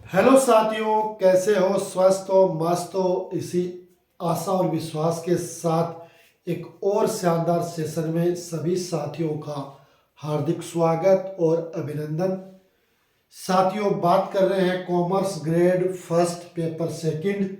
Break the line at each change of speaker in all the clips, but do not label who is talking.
Hello साथियों, कैसे हो? स्वस्थ हो, मस्त हो? इसी आशा और विश्वास के साथ एक और शानदार सेशन में सभी साथियों का हार्दिक स्वागत और अभिनंदन। साथियों, बात कर रहे हैं commerce grade first paper second.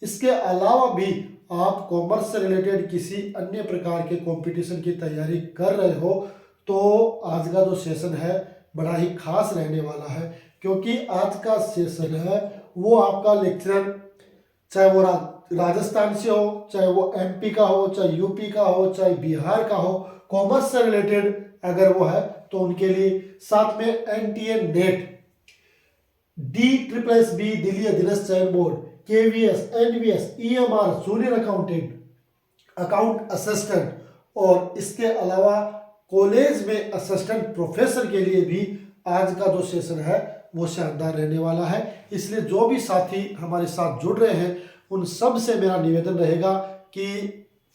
इसके अलावा भी आप कॉमर्स से रिलेटेड किसी अन्य प्रकार के कंपटीशन की तैयारी कर रहे हो तो आज का जो सेशन है बड़ा ही खास रहने वाला है, क्योंकि आज का सेशन है वो आपका लेक्चरर, चाहे वो राजस्थान से हो, चाहे वो एमपी का हो, चाहे यूपी का हो, चाहे बिहार का हो, कॉमर्स से रिलेटेड अगर वो है तो उनके लिए, साथ में एनटीए नेट, DSSB दिल्ली अधीनस्थ चयन बोर्ड, KVS, NVS, EMR, junior accountant, account assistant और इसके अलावा कॉलेज में असिस्टेंट प्रोफेसर के लिए भी आज का जो सेशन है वो शानदार रहने वाला है। इसलिए जो भी साथी हमारे साथ जुड़ रहे हैं उन सब से मेरा निवेदन रहेगा कि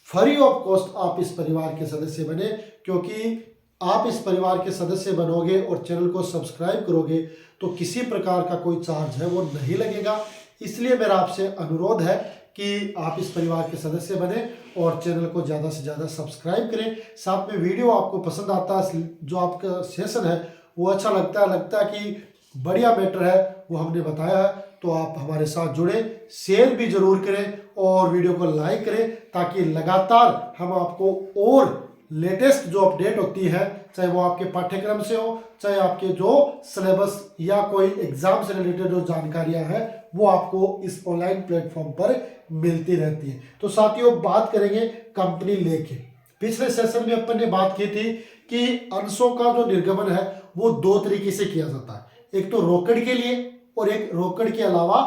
फ्री ऑफ कॉस्ट आप इस परिवार के सदस्य बने, क्योंकि आप इस परिवार के सदस्य बनोगे और चैनल को सब्सक्राइब करोगे तो किसी प्रकार का कोई चार्ज है वो नहीं लगेगा। इसलिए मेरा आपसे अनुरोध है कि आप इस परिवार के सदस्य बने और चैनल को ज़्यादा से ज़्यादा सब्सक्राइब करें। साथ में वीडियो आपको पसंद आता है, जो आपका सेशन है वो अच्छा लगता है कि बढ़िया मैटर है वो हमने बताया है, तो आप हमारे साथ जुड़े, शेयर भी जरूर करें और वीडियो को लाइक करें, ताकि लगातार हम आपको और लेटेस्ट जो अपडेट होती है, चाहे वो आपके पाठ्यक्रम से हो, चाहे आपके जो सिलेबस या कोई एग्जाम से रिलेटेड जो जानकारियां हैं वो आपको इस ऑनलाइन प्लेटफॉर्म पर मिलती रहती है। तो साथियों, बात करेंगे कंपनी लेके। पिछले सेशन में अपन ने बात की थी कि अंशों का जो निर्गमन है वो दो तरीके से किया जाता है, एक तो रोकड़ के लिए और एक रोकड़ के अलावा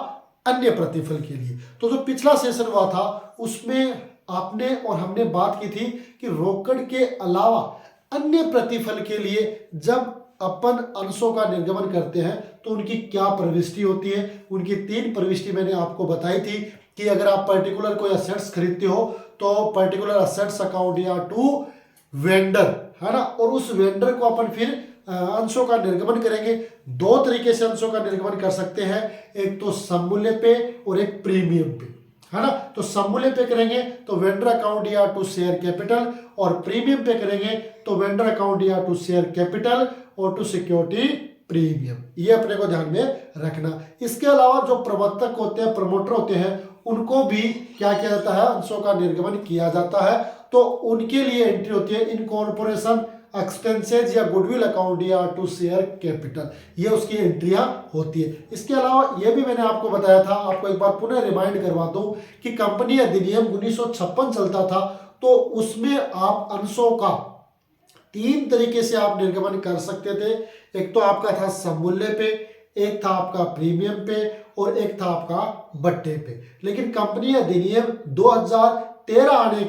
अन्य प्रतिफल के लिए। तो जो पिछला सेशन हुआ था उसमें आपने और हमने बात की थी कि रोकड़ के अलावा अन्य प्रतिफल के लिए जब अपन अंशों का निर्गमन करते हैं तो उनकी क्या प्रविष्टि होती है। उनकी 3 प्रविष्टि मैंने आपको बताई थी कि अगर आप पर्टिकुलर कोई असेट्स खरीदते हो तो पर्टिकुलर असेट्स अकाउंट या टू वेंडर, है ना, और उस वेंडर को अपन फिर अंशों का निर्गमन करेंगे। 2 तरीके से अंशों का निर्गमन कर सकते हैं, एक तो सममूल्य पे और एक प्रीमियम पे, है ना। तो सममूल्य पे करेंगे तो वेंडर अकाउंट या टू शेयर कैपिटल, और प्रीमियम पे करेंगे तो वेंडर अकाउंट या टू शेयर कैपिटल और टू सिक्योरिटी प्रीमियम। ये अपने को ध्यान में रखना। इसके अलावा जो प्रवर्तक होते हैं, प्रमोटर होते हैं, उनको भी क्या किया जाता है, अंशों का निर्गमन किया जाता है। तो उनके लिए एंट्री होती है इनकॉर्पोरेशन एक्सपेंसेज या गुडविल अकाउंट या टू शेयर कैपिटल, ये उसकी एंट्रियां होती है। इसके अलावा ये भी मैंने आपको बताया था, आपको एक बार पुनः रिमाइंड करवा दूं कि कंपनी अधिनियम 1956 चलता था, तो उसमें आप अंशों का 3 तरीके से आप निर्गमन कर सकते थे। एक तो आपका था सममूल्य पे, एक था आपका प्रीमियम पे और एक था आपका बट्टे पे। लेकिन कंपनी अधिनियम 2013 आने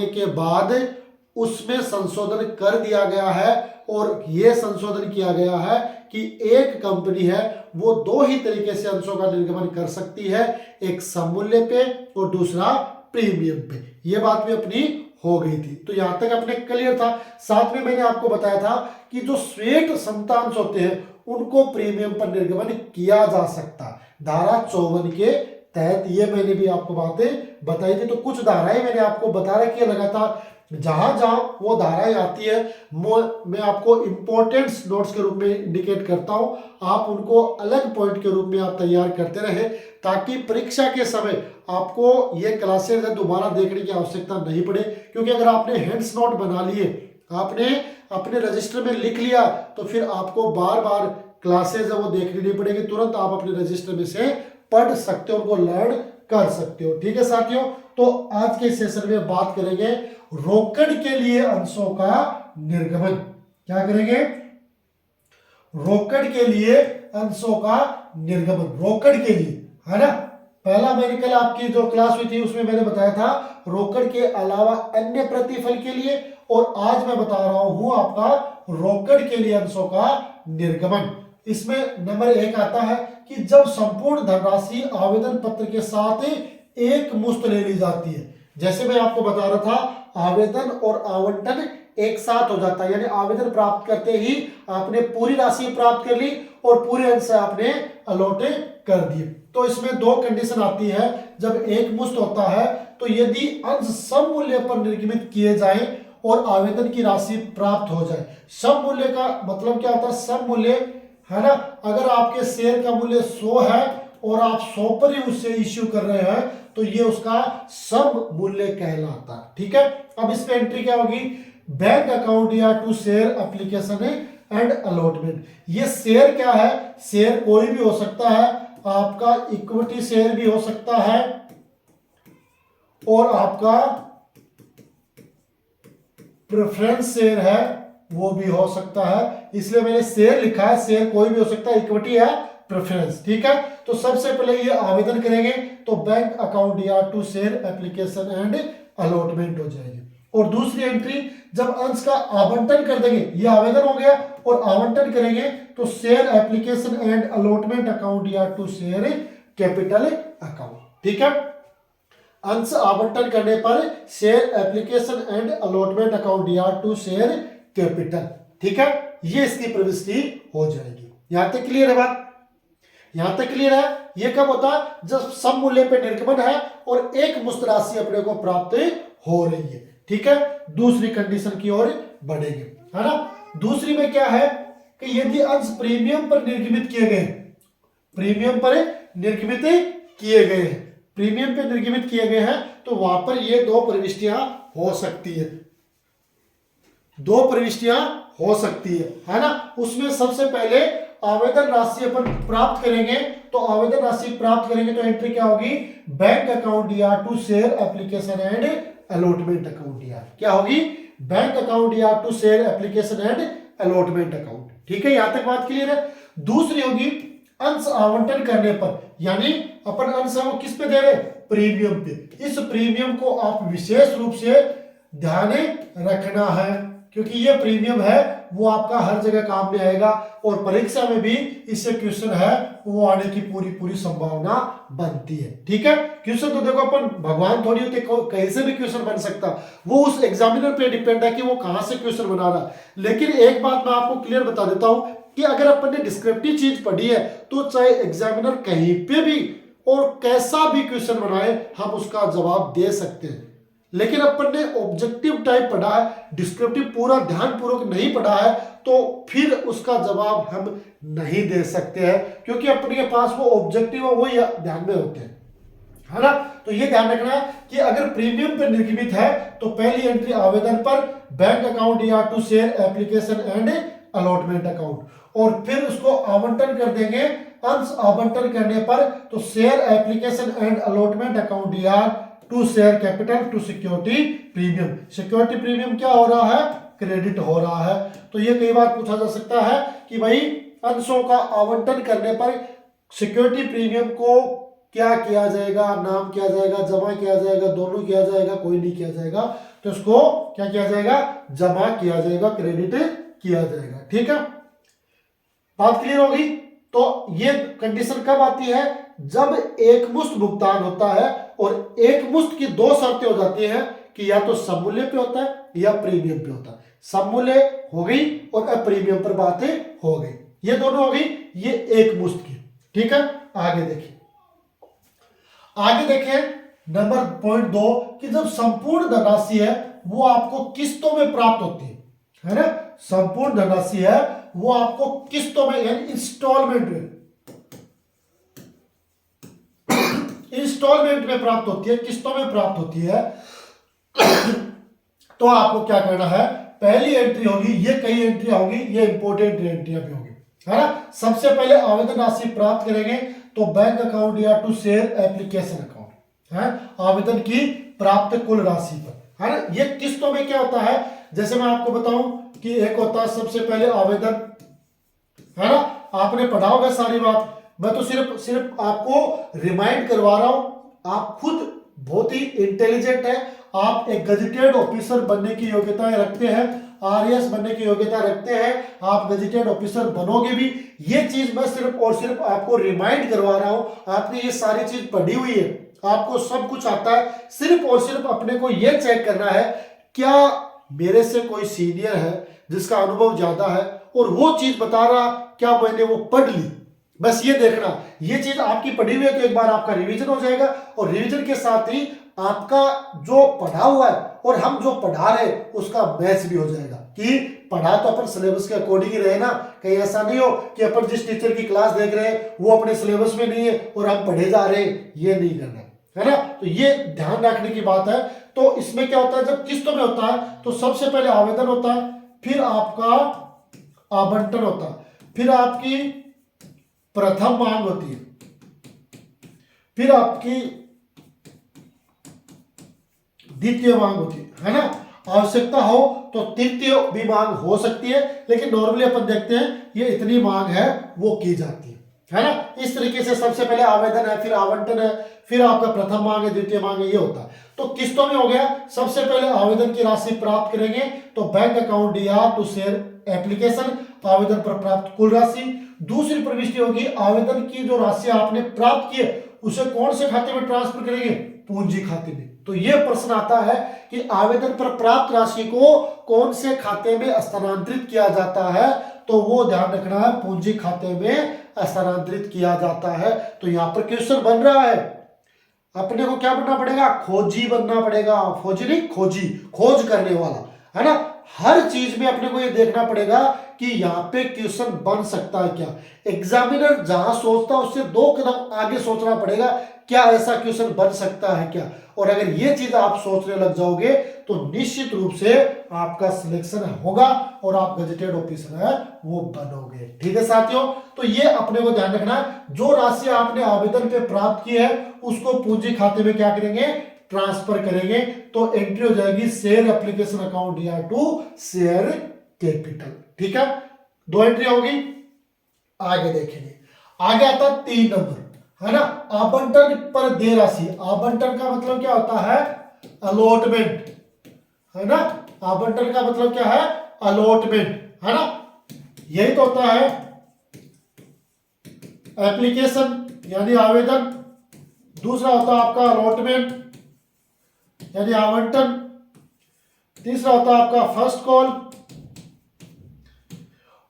के बाद उसमें संशोधन कर दिया गया है, और यह संशोधन किया गया है कि एक कंपनी है वो 2 ही तरीके से अंशों का निर्गमन कर सकती है, एक सममूल्य पे और दूसरा प्रीमियम पे। यह बात भी अपनी हो गई थी, तो यहां तक अपने क्लियर था। साथ में मैंने आपको बताया था कि जो श्वेत संतांश होते हैं उनको प्रीमियम पर निर्गमन किया जा सकता, धारा 54 के तहत। ये मैंने भी आपको बातें बताई थी। तो कुछ धाराएं मैंने आपको बता रखी है लगातार, जहां जहां वो धाराएं आती है मैं आपको इंपॉर्टेंट नोट्स के रूप में इंडिकेट करता हूं। आप उनको अलग पॉइंट के रूप में आप तैयार करते रहे, ताकि परीक्षा के समय आपको ये क्लासेस दोबारा देखने की आवश्यकता नहीं पड़े। क्योंकि अगर आपने हैंड्स नोट बना लिए, आपने अपने रजिस्टर में लिख लिया, तो फिर आपको बार बार क्लासेज है वो देखनी नहीं पड़ेगी, तुरंत आप अपने रजिस्टर में से पढ़ सकते हो, उनको लर्न कर सकते हो। ठीक है साथियों, तो आज के सेशन में बात करेंगे रोकड़ के लिए अंशों का निर्गमन। क्या करेंगे? रोकड़ के लिए अंशों का निर्गमन, रोकड़ के लिए, है ना। पहला मैंने कल आपकी जो क्लास हुई थी उसमें मैंने बताया था रोकड़ के अलावा अन्य प्रतिफल के लिए, और आज मैं बता रहा हूं आपका रोकड़ के लिए अंशों का निर्गमन। इसमें नंबर 1 आता है कि जब संपूर्ण धनराशि आवेदन पत्र के साथ एक मुश्त ले ली जाती है। जैसे मैं आपको बता रहा था, आवेदन और आवंटन एक साथ हो जाता है, यानी आवेदन प्राप्त करते ही आपने पूरी राशि प्राप्त कर ली और पूरे अंश आपने अलॉट कर दिए। तो इसमें दो कंडीशन आती है। जब एक मुश्त होता है तो यदि अंश सम मूल्य पर निर्गमित किए जाएं और आवेदन की राशि प्राप्त हो जाए। सम मूल्य का मतलब क्या होता है? सम मूल्य है ना, अगर आपके शेयर का मूल्य 100 है और आप 100 पर ही उससे इश्यू कर रहे हैं तो ये उसका सम मूल्य कहलाता है। ठीक है, अब इस पे एंट्री क्या होगी? बैंक अकाउंट या to share application and allotment. ये शेयर क्या है? शेयर कोई भी हो सकता है, आपका इक्विटी शेयर भी हो सकता है और आपका प्रेफरेंस शेयर है वो भी हो सकता है, इसलिए मैंने शेयर लिखा है। शेयर कोई भी हो सकता है, इक्विटी या प्रेफरेंस। ठीक है, तो सबसे पहले ये आवेदन करेंगे तो बैंक अकाउंट या to share application and allotment हो जाएगी। और दूसरी एंट्री, जब अंश का आवंटन कर देंगे, ये आवेदन हो गया और आवंटन करेंगे तो share application and allotment account या टू शेयर कैपिटल अकाउंट। ठीक है, अंश आवंटन करने पर share application and allotment account या टू शेयर कैपिटल। ठीक है, ये इसकी प्रविष्टि हो जाएगी। यहां तक क्लियर है बात? यहां तक क्लियर है? ये कब होता है? जब सम मूल्य पे निर्गमन है और एक मुश्त राशि अपने को प्राप्त हो रही है। ठीक है, दूसरी कंडीशन की ओर बढ़ेंगे, है ना। दूसरी में क्या है कि यदि अंश प्रीमियम पर निर्गमित किए गए, प्रीमियम पर निर्गमित किए गए हैं, प्रीमियम पे निर्गमित किए गए हैं तो वहां पर ये दो प्रविष्टियां हो सकती है, दो प्रविष्टियां हो सकती है ना। उसमें सबसे पहले आवेदन राशि अपन प्राप्त करेंगे तो आवेदन राशि प्राप्त करेंगे तो एंट्री क्या होगी? बैंक अकाउंट या to share application and allotment account या क्या होगी? बैंक अकाउंट या to share application and allotment account. ठीक है, यहां तक बात क्लियर है। दूसरी होगी अंश आवंटन करने पर, यानी अपन अंश वो किस पे दे रहे? प्रीमियम पे। इस प्रीमियम को आप विशेष रूप से ध्यान रखना है क्योंकि ये प्रीमियम है वो आपका हर जगह काम में आएगा और परीक्षा में भी इससे क्वेश्चन है वो आने की पूरी संभावना बनती है। ठीक है, क्वेश्चन तो देखो अपन भगवान थोड़ी होते, कहीं से भी क्वेश्चन बन सकता, वो उस एग्जामिनर पे डिपेंड है कि वो कहां से क्वेश्चन बना रहा है। लेकिन एक बात मैं आपको क्लियर बता देता हूं कि अगर अपन ने डिस्क्रिप्टिव चीज पढ़ी है तो चाहे एग्जामिनर कहीं पे भी और कैसा भी क्वेश्चन बनाए हम उसका जवाब दे सकते हैं। लेकिन अपन ने ऑब्जेक्टिव टाइप पढ़ा है, डिस्क्रिप्टिव पूरा ध्यानपूर्वक नहीं पढ़ा है तो फिर उसका जवाब हम नहीं दे सकते हैं क्योंकि अपने के पास वो ऑब्जेक्टिव है वो ध्यान में होते हैं, है ना। तो ये ध्यान रखना कि अगर प्रीमियम पर निर्गमित है तो पहली एंट्री आवेदन पर बैंक अकाउंट या to share application and allotment account और फिर उसको आवंटन कर देंगे। अंश आवंटन करने पर तो share application and allotment account या to share capital to security premium. Security premium क्या हो रहा है? क्रेडिट हो रहा है। तो ये कई बार पूछा जा सकता है कि भाई अंशों का आवंटन करने पर सिक्योरिटी प्रीमियम को क्या किया जाएगा? नाम किया जाएगा, जमा किया जाएगा, दोनों किया जाएगा, कोई नहीं किया जाएगा, तो इसको क्या किया जाएगा? जमा किया जाएगा, क्रेडिट किया जाएगा। ठीक है, बात क्लियर होगी। तो ये कंडीशन कब आती है? जब एक मुश्त भुगतान होता है और एक मुश्त की दो शर्तें हो जाती हैं कि या तो सममूल्य पे होता है या प्रीमियम पे होता है। सममूल्य हो गई और प्रीमियम पर बातें हो गई, ये दोनों हो गई, ये एक मुश्त की। ठीक है, आगे देखिए, आगे देखें नंबर पॉइंट 2 कि जब संपूर्ण धनराशि है वो आपको किस्तों में प्राप्त होती है ना। संपूर्ण धनराशि है वो आपको किस्तों में यानी इंस्टॉलमेंट में प्राप्त होती है, किस्तों में प्राप्त होती है। तो आपको क्या करना है? पहली एंट्री होगी, ये कई एंट्री होगी, ये इंपोर्टेंट एंट्रियां भी होगी, है ना। सबसे पहले आवेदन राशि प्राप्त करेंगे तो बैंक अकाउंट या टू शेयर एप्लीकेशन अकाउंट है, आवेदन की प्राप्त कुल राशि पर, है ना। ये किस्तों में क्या होता है? जैसे मैं आपको बताऊं कि एक होता है सबसे पहले आवेदन, है ना। आपने पढ़ा होगा सारी बात, मैं तो सिर्फ आपको रिमाइंड करवा रहा हूं। आप खुद बहुत ही इंटेलिजेंट है, आप एक गजेटेड ऑफिसर बनने की योग्यता रखते हैं, आरएएस बनने की योग्यता रखते हैं, आप गजेटेड ऑफिसर बनोगे भी। ये चीज मैं सिर्फ और सिर्फ आपको रिमाइंड करवा रहा हूं। आपने ये सारी चीज पढ़ी हुई है, आपको सब कुछ आता है, सिर्फ और सिर्फ अपने को यह चेक करना है क्या मेरे से कोई सीनियर है जिसका अनुभव ज्यादा है और वो चीज बता रहा, क्या मैंने वो पढ़ ली, बस ये देखना। ये चीज आपकी पढ़ी हुई है तो एक बार आपका रिवीजन हो जाएगा, और रिवीजन के साथ ही आपका जो पढ़ा हुआ है और हम जो पढ़ा रहे उसका मैच भी हो जाएगा, कि पढ़ा तो अपन सिलेबस के अकॉर्डिंग ही रहे ना। कहीं ऐसा नहीं हो कि अपन जिस टीचर की क्लास देख रहे हैं वो अपने सिलेबस में नहीं है और हम पढ़े जा रहे हैं, ये नहीं करना है ना। तो ये ध्यान रखने की बात है। तो इसमें क्या होता है, जब किस्तों में होता है तो सबसे पहले आवेदन होता है, फिर आपका आवंटन होता है, फिर आपकी प्रथम मांग होती है, फिर आपकी द्वितीय मांग होती है ना। आवश्यकता हो तो तृतीय भी मांग हो सकती है, लेकिन नॉर्मली अपन देखते हैं ये इतनी मांग है वो की जाती है ना। इस तरीके से सबसे पहले आवेदन है, फिर आवंटन है, फिर आपका प्रथम मांग है, द्वितीय मांग है, ये होता है। तो किस्तों में हो गया, सबसे पहले आवेदन की राशि प्राप्त करेंगे तो बैंक अकाउंट या टू शेयर एप्लीकेशन, आवेदन पर प्राप्त कुल राशि। दूसरी प्रविष्टि होगी, आवेदन की जो राशि आपने प्राप्त की है उसे कौन से खाते में ट्रांसफर करेंगे, पूंजी खाते में। तो यह प्रश्न आता है कि आवेदन पर प्राप्त राशि को कौन से खाते में स्थानांतरित किया जाता है, तो वो ध्यान रखना है, पूंजी खाते में स्थानांतरित किया जाता है। तो यहां पर क्वेश्चन बन रहा है, अपने को क्या बनना पड़ेगा, खोजी बनना पड़ेगा, फौजी नहीं खोजी, खोज करने वाला है ना। हर चीज में अपने को ये देखना पड़ेगा कि यहाँ पे क्वेश्चन बन सकता है क्या। एग्जामिनर जहां सोचता है उससे 2 कदम आगे सोचना पड़ेगा, क्या ऐसा क्वेश्चन बन सकता है क्या। और अगर ये चीज आप सोचने लग जाओगे तो निश्चित रूप से आपका सिलेक्शन होगा और आप गजेटेड ऑफिसर है वो बनोगे। ठीक है साथियों, तो ये अपने को ध्यान रखना है, जो राशि आपने आवेदन पे प्राप्त की है उसको पूंजी खाते में क्या करेंगे, ट्रांसफर करेंगे। तो एंट्री हो जाएगी शेयर एप्लीकेशन अकाउंट या टू शेयर कैपिटल। ठीक है, 2 एंट्री होगी। आगे देखेंगे, आगे आता 3 नंबर है ना, आवंटन पर देय राशि। आवंटन का मतलब क्या होता है, अलॉटमेंट है ना। आवंटन का मतलब क्या है, अलॉटमेंट है ना। यही तो होता है एप्लीकेशन यानी आवेदन, दूसरा होता है आपका अलॉटमेंट यानी आवंटन, तीसरा होता है आपका फर्स्ट कॉल,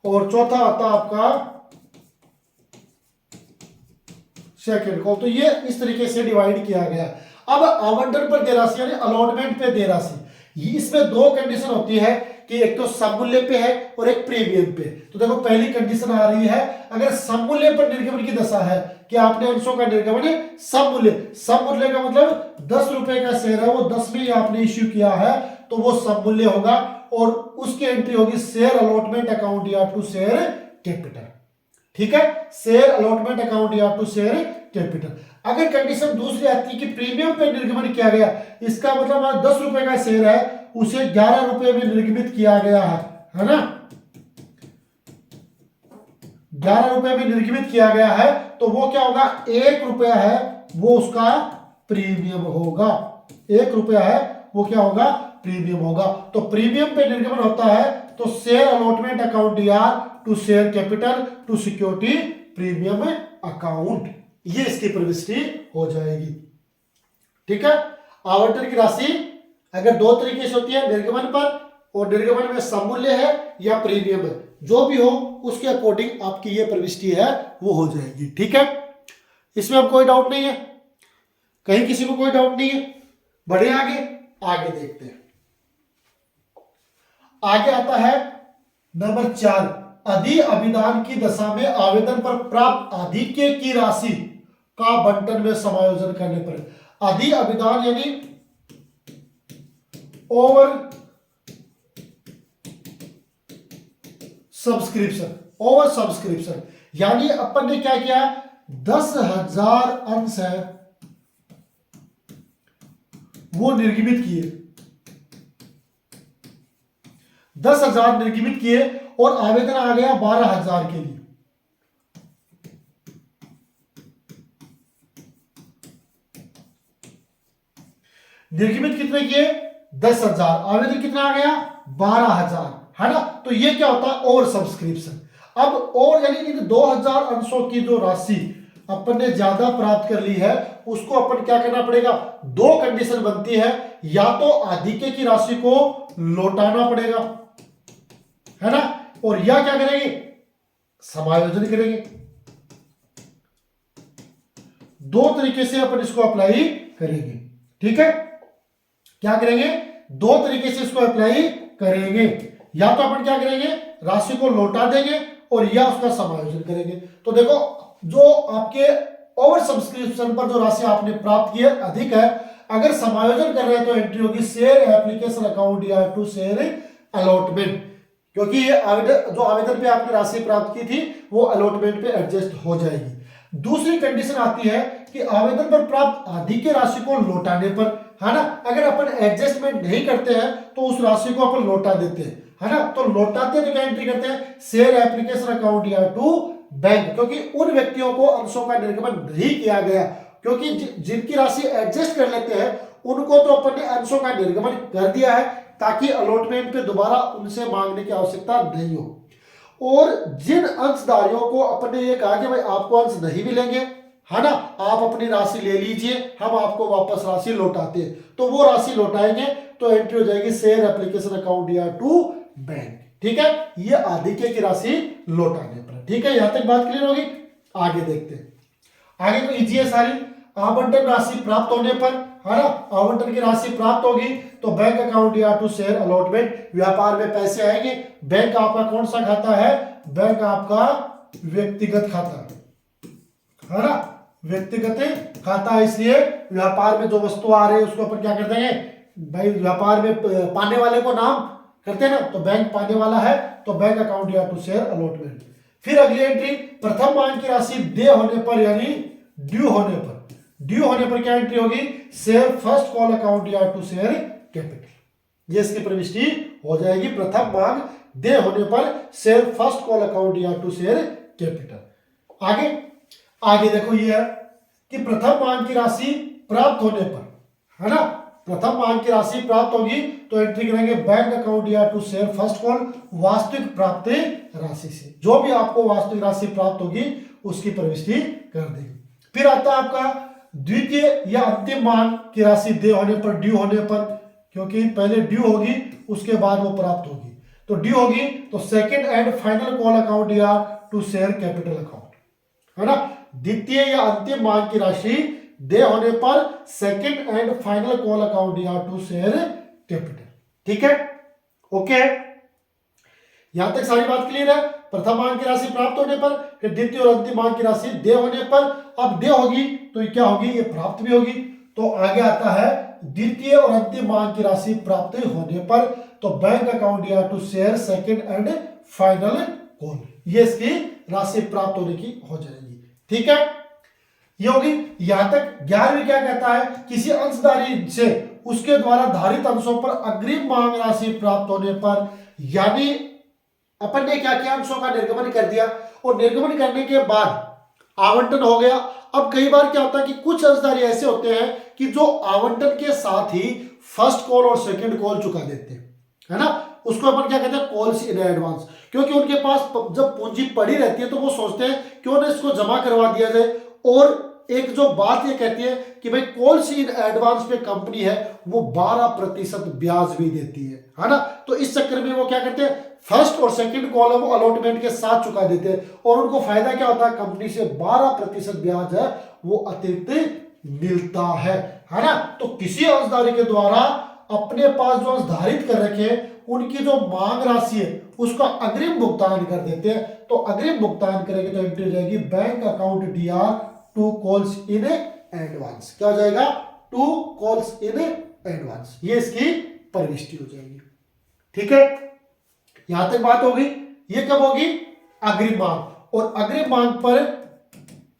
और चौथा होता है आपका सेकेंड कॉल। तो ये इस तरीके से डिवाइड किया गया। अब आवंटन पर देय राशि यानी अलॉटमेंट पे देय राशि, इसमें 2 कंडीशन होती है कि एक तो सममूल्य पे है और एक प्रीमियम पे। तो देखो पहली कंडीशन आ रही है, अगर सममूल्य पर निर्गमन की दशा है कि आपने अंशों का निर्गमन सममूल्य, सममूल्य का मतलब 10 रुपए का शेयर है वो 10 में आपने इश्यू किया है तो वो सममूल्य होगा, और उसकी एंट्री होगी शेयर अलॉटमेंट अकाउंट या टू शेयर कैपिटल। ठीक है, शेयर अलॉटमेंट अकाउंट या टू शेयर कैपिटल। अगर कंडीशन दूसरी आती है कि प्रीमियम पे निर्गमन किया गया, इसका मतलब हमारा 10 रुपए का शेयर है उसे 11 रुपए में निर्गमित किया गया है ना, 11 रुपए में निर्गमित किया गया है, तो वो क्या होगा, 1 रुपया है वो उसका प्रीमियम होगा, 1 रुपया है वो क्या होगा, प्रीमियम होगा। तो प्रीमियम पे निर्गमन होता है तो शेयर अलॉटमेंट अकाउंट या to share capital to security premium account, ये इसकी प्रविष्टि हो जाएगी। ठीक है, आवंटन की राशि अगर 2 तरीके से होती है, निर्गमन पर, और निर्गमन में सममूल्य है या प्रीमियम है, जो भी हो उसके अकॉर्डिंग आपकी ये प्रविष्टि है वो हो जाएगी। ठीक है, इसमें अब कोई डाउट नहीं है, कहीं किसी को कोई डाउट नहीं है। बढ़े आगे, आगे देखते हैं। आगे आता है नंबर 4, अधि अभिदान की दशा में आवेदन पर प्राप्त आधिक्य की राशि का बंटन में समायोजन करने पर। अधि अभिदान यानी ओवर सब्सक्रिप्शन, ओवर सब्सक्रिप्शन यानी अपन ने क्या किया, 10,000 अंश है वो निर्गमित किए, 10,000 निर्गमित किए और आवेदन आ गया 12,000 के लिए। निर्गमित कितने किए, 10,000, आवेदन कितना आ गया, 12,000 है ना। तो ये क्या होता है, ओवर सब्सक्रिप्शन। अब और यानी इन 2,000 अंशों की जो राशि अपन ने ज्यादा प्राप्त कर ली है उसको अपन क्या करना पड़ेगा, दो कंडीशन बनती है, या तो आधिक्य की राशि को लौटाना पड़ेगा, है ना, और या क्या करेंगे, समायोजन करेंगे। दो तरीके से अपन इसको अप्लाई करेंगे, ठीक है। क्या करेंगे, दो तरीके से इसको अप्लाई करेंगे, या तो अपन क्या करेंगे, राशि को लौटा देंगे और या उसका समायोजन करेंगे। तो देखो जो आपके ओवर सब्सक्रिप्शन पर जो राशि आपने प्राप्त की है अधिक है, अगर समायोजन कर रहे हैं तो एंट्री होगी शेयर एप्लीकेशन अकाउंट या टू शेयर अलॉटमेंट, क्योंकि ये आवेदन जो आवेदन पे आपने राशि प्राप्त की थी वो अलॉटमेंट पे एडजस्ट हो जाएगी। दूसरी कंडीशन आती है कि आवेदन पर प्राप्त आधिक्य राशि को लौटाने पर, है ना, अगर अपन एडजस्टमेंट नहीं करते हैं तो उस राशि को अपन लौटा देते हैं, है ना। तो लौटाते हैं तो क्या एंट्री करते हैं, शेयर एप्लीकेशन अकाउंट या टू बैंक, क्योंकि उन व्यक्तियों को अंशों का निर्गमन नहीं किया गया, क्योंकि जिनकी राशि एडजस्ट कर लेते हैं उनको तो अपन ने अंशों का निर्गमन कर दिया है ताकि अलॉटमेंट पे दोबारा उनसे मांगने की आवश्यकता नहीं हो। और जिन अंशधारियों को अपन ने ये कहा कि भाई आपको अंश नहीं मिलेंगे, है ना, आप अपनी राशि ले लीजिए, हम आपको वापस राशि लौटाते हैं, तो वो राशि लौटाएंगे तो एंट्री हो जाएगी शेयर एप्लीकेशन अकाउंट या टू बैंक, ठीक है। ये आधिक्य की राशि लौटाने पर, ठीक है। यहां तक बात क्लियर होगी। आगे देखते हैं, आगे तो इजी है सारी। आवंटन राशि प्राप्त होने पर, है ना, आवंटन की राशि प्राप्त होगी तो बैंक अकाउंट या टू शेयर अलॉटमेंट, व्यापार में पैसे आएंगे। बैंक आपका कौन सा खाता है, बैंक आपका व्यक्तिगत खाता है ना, व्यक्तिगत खाता है, इसलिए व्यापार में जो वस्तु आ रही है उसको अपन क्या कर देंगे भाई, व्यापार में पाने वाले को नाम करते हैं ना, तो बैंक पाने वाला है तो बैंक अकाउंट या टू शेयर अलॉटमेंट। फिर अगली एंट्री, प्रथम मांग की राशि दे होने पर यानी ड्यू होने पर, ड्यू होने पर क्या एंट्री होगी, शेयर फर्स्ट कॉल अकाउंट या टू शेयर कैपिटल, ये इसकी प्रविष्टि हो जाएगी। प्रथम मांग दे होने पर शेयर फर्स्ट कॉल अकाउंट या टू शेयर कैपिटल। आगे आगे देखो ये है कि प्रथम मांग की राशि प्राप्त होने पर, है ना, प्रथम मांग की राशि प्राप्त होगी तो एंट्री करेंगे बैंक अकाउंट या टू शेयर फर्स्ट कॉल वास्तविक प्राप्त राशि से, जो भी आपको वास्तविक राशि प्राप्त होगी उसकी प्रविष्टि कर देंगे। फिर आता है आपका द्वितीय या अंतिम मांग की राशि दे होने पर, ड्यू होने पर, क्योंकि पहले ड्यू होगी उसके बाद वो प्राप्त होगी, तो ड्यू होगी तो second and final call account या टू शेयर कैपिटल अकाउंट, है ना। द्वितीय या अंतिम मांग की राशि दे होने पर second and final call account या टू शेयर कैपिटल, ठीक है, ओके। यहां तक सारी बात क्लियर है। प्रथम मांग की राशि प्राप्त होने पर, फिर द्वितीय और अंतिम मांग की राशि दे होने पर, अब दे होगी तो ये क्या होगी, ये प्राप्त भी होगी। तो आगे आता है द्वितीय और अंतिम मांग की राशि प्राप्त होने पर, तो बैंक अकाउंट या to share second and final call, ये इसकी राशि प्राप्त होने की हो जाएगी, ठीक है, ये होगी। यहां तक 11वीं क्या कहता है, किसी अंशधारी से उसके द्वारा धारित अंशों पर अग्रिम मांग राशि प्राप्त होने पर, यानी अपन ने क्या किया, अंशों का निर्गमन कर दिया और निर्गमन करने के बाद आवंटन हो गया। अब कई बार क्या होता है कि कुछ अंशधारी ऐसे होते हैं कि जो आवंटन के साथ ही फर्स्ट कॉल और सेकंड कॉल चुका देते हैं, है ना, उसको अपन क्या कहते हैं, कॉल्स इन एडवांस, क्योंकि उनके पास जब पूंजी पड़ी रहती है तो वो सोचते हैं क्यों ना इसको जमा करवा दिया जाए। और एक जो बात ये कहती है कि भाई कॉल्स इन एडवांस पे कंपनी है वो 12% ब्याज भी देती है ना, तो इस चक्कर में वो क्या करते हैं, फर्स्ट और सेकंड कॉल है वो अलॉटमेंट के साथ चुका देते हैं और उनको फायदा क्या होता है, कंपनी से 12% ब्याज है वो अतिरिक्त मिलता है ना। तो किसी अंशधारी के द्वारा अपने पास जो अंशधारित कर रखे उनकी जो मांग राशि है उसका अग्रिम भुगतान कर देते हैं, तो अग्रिम भुगतान करेंगे तो एंट्री हो जाएगी bank account DR to calls in advance, क्या हो जाएगा, टू कॉल्स इन एडवांस, ये इसकी प्रविष्टि हो जाएगी, ठीक है। यहां तक बात होगी। ये कब होगी, अग्रिम मांग, और अग्रिम मांग पर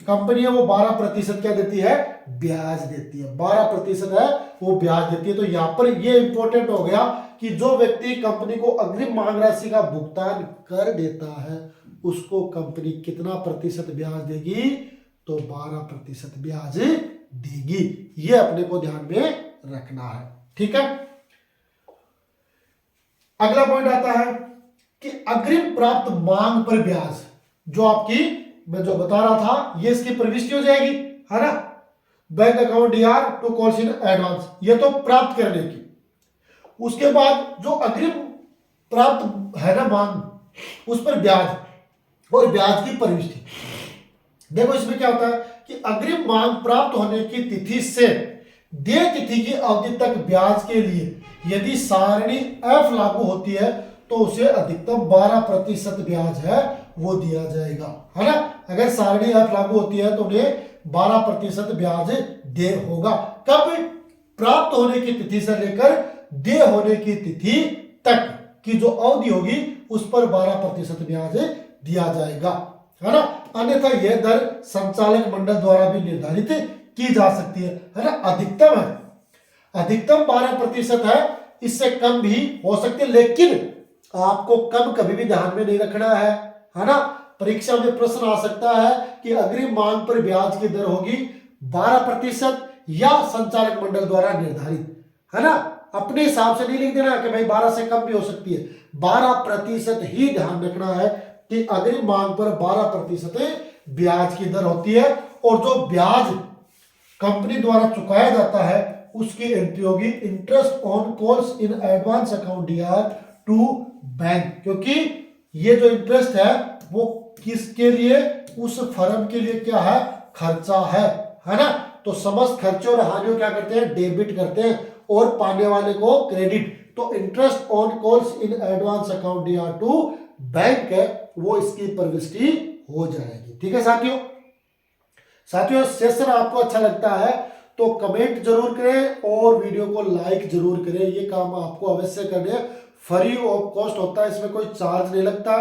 कंपनी है वो 12% क्या देती है, ब्याज देती है, 12% है वो ब्याज देती है। तो यहां पर ये इंपॉर्टेंट हो गया कि जो व्यक्ति कंपनी को अग्रिम मांग राशि का भुगतान कर देता है उसको कंपनी कितना प्रतिशत ब्याज देगी, तो 12% ब्याज देगी, ये अपने को ध्यान में रखना है, ठीक है। अगला पॉइंट आता है कि अग्रिम प्राप्त मांग पर ब्याज, जो आपकी मैं जो बता रहा था ये इसकी प्रविष्टि हो जाएगी, है ना। Bank account DR to calls in advance, ये तो प्राप्त करने की। उसके बाद जो अग्रिम प्राप्त है ना मांग, उस पर ब्याज और ब्याज की प्रविष्टि। देखो इसमें क्या होता है कि अग्रिम मांग प्राप्त होने की तिथि से देय तिथि की अवधि तक ब्याज के लिए यदि सारणी एफ लागू होती है तो उसे अधिकतम 12% ब्याज है वो दिया जाएगा, है ना। अगर सारणी एफ लागू होती है तो उन्हें 12% ब्याज देय होगा। कब? प्राप्त होने की तिथि से लेकर देय होने की तिथि तक की जो अवधि होगी उस पर 12% ब्याज दिया जाएगा, है ना। अन्यथा यह दर संचालक मंडल द्वारा भी निर्धारित की जा सकती है ना। अधिकतम है, अधिकतम 12% है, इससे कम भी हो सकती है, लेकिन आपको कम कभी भी ध्यान में नहीं रखना है ना। परीक्षा में प्रश्न आ सकता है कि अग्रिम मांग पर ब्याज की दर होगी 12% या संचालक मंडल द्वारा निर्धारित, है ना। अपने हिसाब से नहीं लिख देना कि भाई 12 से कम भी हो सकती है, 12% ही ध्यान रखना है कि अग्रिम मांग पर 12% ब्याज की दर होती है। और जो ब्याज कंपनी द्वारा चुकाया जाता है उसकी एंट्री होगी interest on calls in advance account DR to bank, क्योंकि ये जो इंटरेस्ट है वो किसके लिए? उस फर्म के लिए क्या है? खर्चा है ना। तो समस्त खर्चों और हानियों क्या करते हैं? डेबिट करते हैं और पाने वाले को क्रेडिट। तो interest on calls in advance account DR to bank है वो इसकी प्रविष्टि हो जाएगी। ठीक है साथियों। साथियों सेशन आपको अच्छा लगता है तो कमेंट जरूर करें और वीडियो को लाइक जरूर करें। ये काम आपको अवश्य करने हैं, फ्री ऑफ कॉस्ट होता है, इसमें कोई चार्ज नहीं लगता।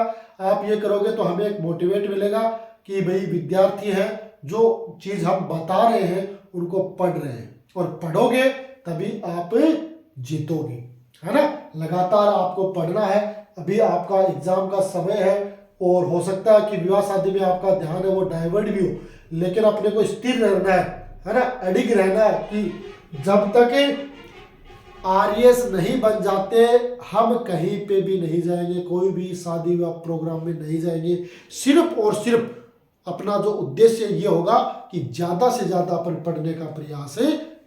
आप ये करोगे तो हमें एक मोटिवेट मिलेगा कि भाई विद्यार्थी है जो चीज हम बता रहे हैं उनको पढ़ रहे हैं, और पढ़ोगे तभी आप जीतोगे, है ना। लगातार आपको पढ़ना है। अभी आपका एग्जाम का समय है और हो सकता है कि विवाह शादी में आपका ध्यान है वो डाइवर्ट भी हो, लेकिन अपने को स्थिर रहना है ना, अडिग रहना है कि जब तक आरएएस नहीं बन जाते हम कहीं पे भी नहीं जाएंगे, कोई भी शादी विवाह प्रोग्राम में नहीं जाएंगे। सिर्फ और सिर्फ अपना जो उद्देश्य ये होगा कि ज्यादा से ज्यादा अपन पढ़ने का प्रयास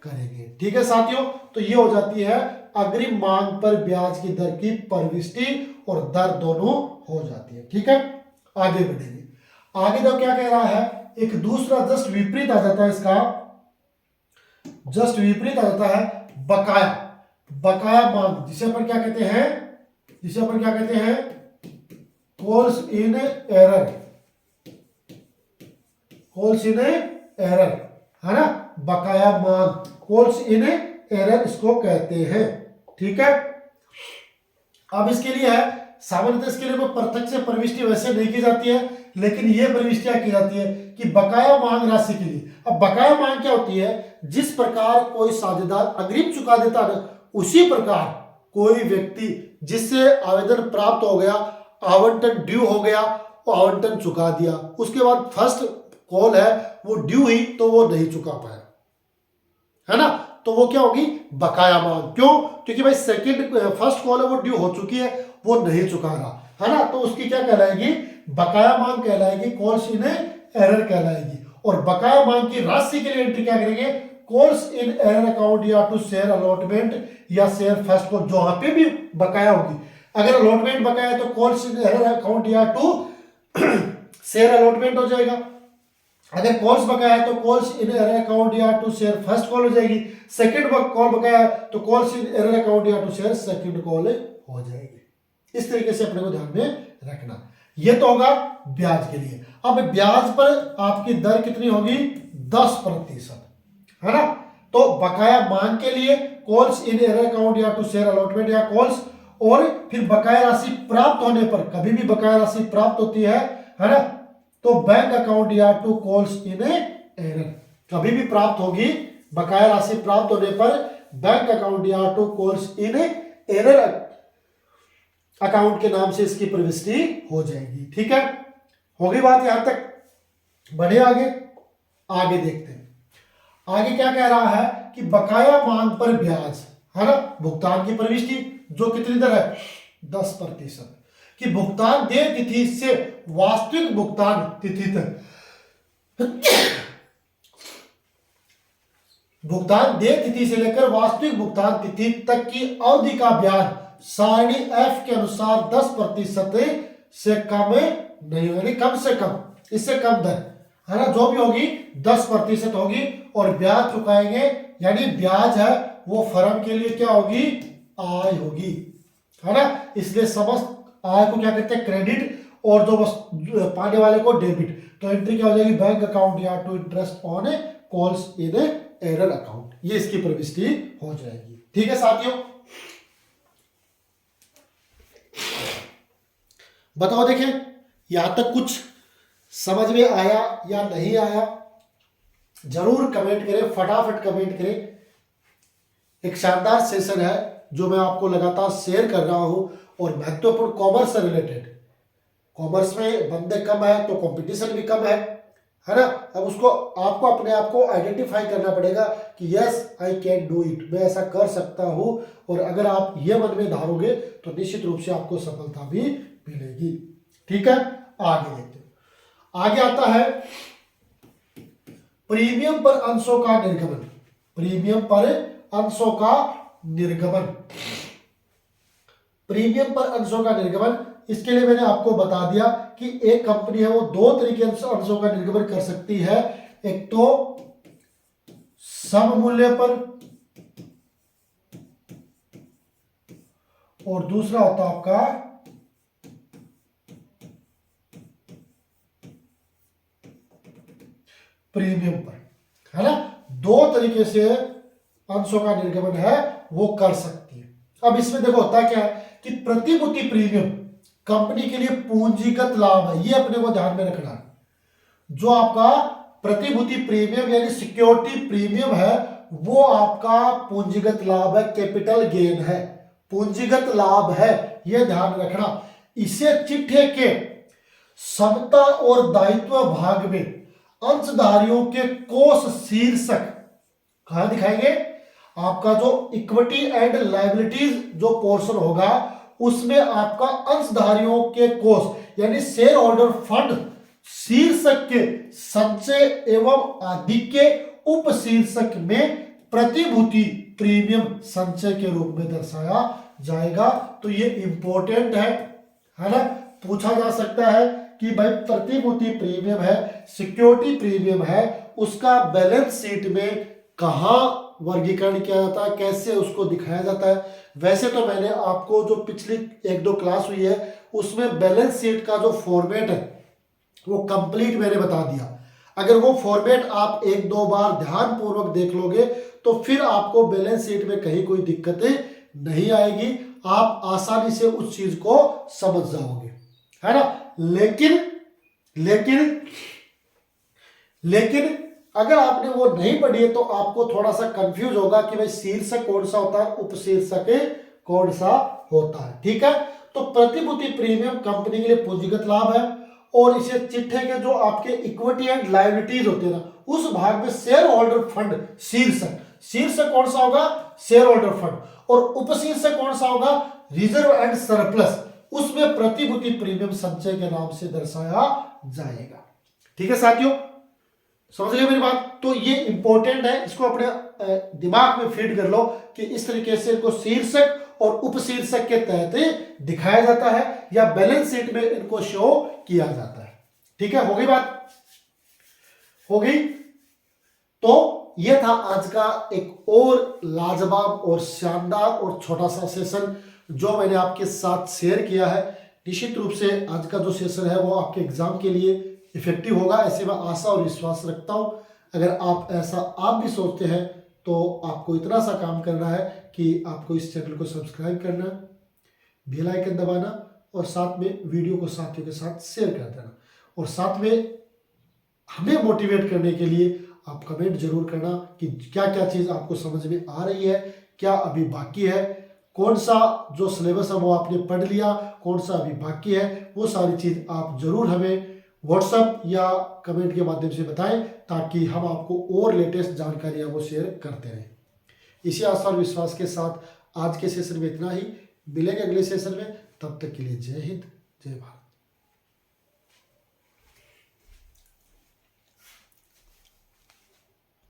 करेंगे। ठीक है साथियों, तो ये हो जाती है अग्रिम मांग पर ब्याज की दर की प्रविष्टि और दर दोनों हो जाती है। ठीक है, आगे बढ़ेंगे। आगे तो क्या कह रहा है, एक दूसरा जस्ट विपरीत आ जाता है, इसका जस्ट विपरीत आ जाता है बकाया। बकाया मांग जिसे अपन क्या कहते हैं? जिसे अपन क्या कहते हैं? Calls in error, calls in error, है ना। बकाया मांग कॉल्स इन एरर इसको कहते हैं। ठीक है, अब इसके लिए है सामान्यतः इसके लिए प्रत्यक्ष से प्रविष्टि वैसे नहीं की जाती है, लेकिन यह प्रविष्टियां की जाती है कि बकाया मांग राशि के लिए। अब बकाया मांग क्या होती है? जिस प्रकार कोई साझेदार अग्रिम चुका देता है उसी प्रकार कोई व्यक्ति जिससे आवेदन प्राप्त हो गया, आवंटन ड्यू हो गया, वो आवंटन चुका दिया, उसके बाद फर्स्ट कॉल है वो ड्यू हुई तो वो नहीं चुका पाया, है ना, तो वो क्या होगी? बकाया मांग। क्यों? क्योंकि भाई सेकंड फर्स्ट कॉल है वो ड्यू हो चुकी है, वो नहीं चुका रहा, है ना, तो उसकी क्या कहलाएगी? बकाया मांग कहलाएगी, कॉल्स इन एरर कहलाएगी। और बकाया मांग की राशि के लिए एंट्री क्या करेंगे? कॉल्स इन एरर अकाउंट या टू शेयर अलॉटमेंट या शेयर फर्स्ट कॉल, जहां पे भी बकाया होगी। अगर अलॉटमेंट बकाया है तो कॉल्स इन एरर अकाउंट या टू शेयर अलॉटमेंट हो जाएगा। अगर कॉल्स बकाया है तो कॉल्स इन एरर अकाउंट या टू शेयर फर्स्ट कॉल हो जाएगी। सेकंड कॉल बकाया है तो कॉल्स इन एरर अकाउंट या टू शेयर सेकंड कॉल हो जाएगी। इस तरीके से अपने को ध्यान में रखना। ये तो होगा ब्याज के लिए। अब ब्याज पर आपकी दर कितनी होगी? 10%, है ना। तो बकाया मांग के लिए कॉल्स इन एरर अकाउंट या टू शेयर अलॉटमेंट या कॉल्स, और फिर बकाया राशि प्राप्त होने पर, कभी भी बकाया राशि प्राप्त होती है ना, तो बैंक अकाउंट या टू कॉल्स इन एरर, कभी भी प्राप्त होगी बकाया राशि प्राप्त होने पर बैंक अकाउंट या to calls in error account के नाम से इसकी प्रविष्टि हो जाएगी। ठीक है, होगी बात यहां तक। बढ़े आगे, आगे देखते हैं। आगे क्या कह रहा है कि बकाया मांग पर ब्याज, है ना, भुगतान की प्रविष्टि जो कितनी दर है? 10%। कि भुगतान देय तिथि से वास्तविक भुगतान तिथि तक भुगतान देय तिथि से लेकर वास्तविक भुगतान तिथि तक की अवधि का ब्याज सारणी एफ के अनुसार 10% से कम नहीं होगी, कम से कम, इससे कम दर है ना, जो भी होगी 10% होगी और ब्याज चुकाएंगे, यानी ब्याज है वो फर्म के लिए क्या होगी, आय होगी, है ना। इसलिए समस्त आय को क्या कहते हैं, क्रेडिट, और जो बस पाने वाले को डेबिट। तो एंट्री क्या हो जाएगी, बैंक अकाउंट या to interest on calls in error account, ये इसकी प्रविष्टि हो जाएगी। ठीक है साथियों, बताओ देखिए यहां तक कुछ समझ में आया या नहीं आया, जरूर कमेंट करें, फटाफट कमेंट करें। एक शानदार सेशन है जो मैं आपको लगातार शेयर कर रहा हूं और महत्वपूर्ण कॉमर्स से रिलेटेड। कॉमर्स में बंदे कम है तो कंपटीशन भी कम है ना। अब उसको आपको अपने आप को आइडेंटिफाई करना पड़ेगा कि yes I can do it, मैं ऐसा कर सकता हूं। और अगर आप ये मन में धारोगे तो निश्चित रूप से आपको सफलता भी मिलेगी। ठीक है, आगे देखते हैं। आगे आता है प्रीमियम पर अंशों का निर्गमन। प्रीमियम पर अंशों का निर्गमन, प्रीमियम पर अंशों का निर्गमन, इसके लिए मैंने आपको बता दिया कि एक कंपनी है वो दो तरीके से अंशों का निर्गमन कर सकती है। एक तो सम मूल्य पर और दूसरा होता है आपका प्रीमियम पर, है ना। दो तरीके से अंशों का निर्गमन है वो कर सकती है। अब इसमें देखो होता क्या है कि प्रतिभूति प्रीमियम कंपनी के लिए पूंजीगत लाभ है, ये अपने को ध्यान में रखना है। जो आपका प्रतिभूति प्रीमियम यानी सिक्योरिटी प्रीमियम है वो आपका पूंजीगत लाभ है, कैपिटल गेन है, पूंजीगत लाभ है, यह ध्यान रखना। इसे चिट्ठे के समता और दायित्व भाग में अंशधारियों के कोष शीर्षक कहां दिखाएंगे, आपका जो इक्विटी एंड लायबिलिटीज जो पोर्शन होगा उसमें आपका अंशधारियों के कोष यानी शेयर होल्डर फंड शीर्षक के संचय एवं आदि के उप शीर्षक में प्रतिभूति प्रीमियम संचय के रूप में दर्शाया जाएगा। तो ये इंपॉर्टेंट है ना। पूछा जा सकता है कि भाई प्रतिभूति प्रीमियम है, सिक्योरिटी प्रीमियम है, उसका बैलेंस शीट में कहां वर्गीकरण किया जाता है, कैसे उसको दिखाया जाता है। वैसे तो मैंने आपको जो पिछली एक दो क्लास हुई है उसमें बैलेंस शीट का जो फॉर्मेट है वो कंप्लीट मैंने बता दिया। अगर वो फॉर्मेट आप एक दो बार ध्यान पूर्वक देख लोगे तो फिर आपको बैलेंस शीट में कहीं कोई दिक्कतें नहीं आएगी, आप आसानी से उस चीज को समझ जाओगे, है ना। लेकिन अगर आपने वो नहीं पढ़ी है तो आपको थोड़ा सा कंफ्यूज होगा कि भाई शीर्षक कौन सा होता है, उपशीर्षक कौन सा होता है। ठीक है, तो प्रतिभूति प्रीमियम कंपनी के लिए पूंजीगत लाभ है और इसे चिट्ठे के जो आपके इक्विटी एंड लायबिलिटीज होते हैं ना उस भाग में शेयर होल्डर फंड शीर्षक कौन सा होगा, शेयर होल्डर फंड, और उपशीर्षक कौन सा होगा, रिजर्व एंड सरप्लस, उसमें प्रतिभूति प्रीमियम संचय के नाम से दर्शाया जाएगा। ठीक है साथियों, समझ गए मेरी बात। तो ये इंपॉर्टेंट है, इसको अपने दिमाग में फीड कर लो कि इस तरीके से इनको शीर्षक और उपशीर्षक के तहत दिखाया जाता है या बैलेंस शीट में इनको शो किया जाता है। ठीक है, हो गई बात, हो गई। तो ये था आज का एक और लाजवाब और शानदार और छोटा सा सेशन जो मैंने आपके साथ शेयर किया है। निश्चित रूप से आज का जो सेशन है वो आपके एग्जाम के लिए इफेक्टिव होगा, ऐसे मैं आशा और विश्वास रखता हूं। अगर आप भी सोचते हैं तो आपको इतना सा काम करना है कि आपको इस चैनल को सब्सक्राइब करना, बेल आइकन दबाना और साथ में वीडियो को साथियों के साथ शेयर कर देना। और साथ में हमें मोटिवेट करने के लिए आप कमेंट जरूर करना कि क्या क्या चीज़ आपको समझ में आ रही है, क्या अभी बाकी है, कौन सा जो सिलेबस है वो आपने पढ़ लिया, कौन सा अभी बाकी है, वो सारी चीज़ आप जरूर हमें व्हाट्सएप या कमेंट के माध्यम से बताएं ताकि हम आपको और लेटेस्ट जानकारियां वो शेयर करते रहें। इसी आशा और विश्वास के साथ आज के सेशन में इतना ही, मिलेंगे अगले सेशन में, तब तक के लिए जय हिंद, जय भारत।